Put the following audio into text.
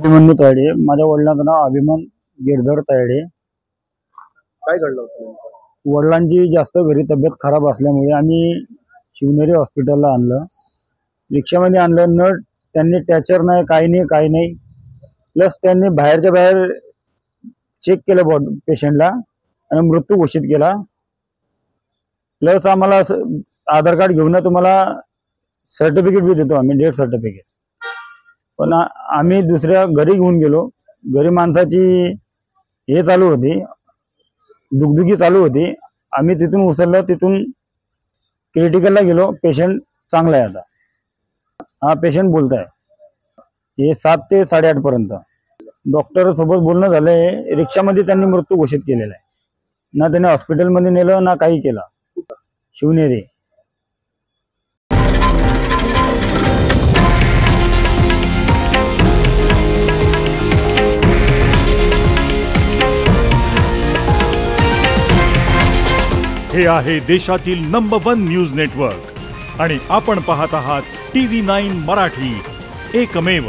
अभिमन्यू तायडे, माझ्या वडिलांचं नाव अभिमन गिरधर तायडे। काय घडलं होतं? वडिलांची जास्त घरी तब्येत खराब असल्यामुळे आम्ही शिवनेरी हॉस्पिटलला आणलं। रिक्षामध्ये आणलं, न त्यांनी टॅचर नाही, काही नाही। प्लस त्यांनी बाहेरच्या बाहेर चेक केलं पेशंटला आणि मृत्यू घोषित केला। प्लस आम्हाला आधार कार्ड घेऊन तुम्हाला सर्टिफिकेट भी देतो आम्ही, डेथ सर्टिफिकेट। पण आम्ही दुसऱ्या घरी घेऊन गेलो। घरी माणसाची हे चालू होती, दुखदुखी चालू होती। आम्ही तिथून उचललं, तिथून क्रिटिकलला गेलो। पेशंट चांगला आहे आता, हा पेशंट बोलताय। हे 7 ते 8:30 पर्यंत डॉक्टर सोबत बोलणं झालंय। रिक्षामध्ये त्यांनी मृत्यू घोषित केलेला आहे, ना त्याने हॉस्पिटलमध्ये नेलं ना काही केलं। शिवनेरी। हे आहे देशातील नंबर 1 न्यूज नेटवर्क आणि आपण पाहत आहात TV9 मराठी, एकमेव।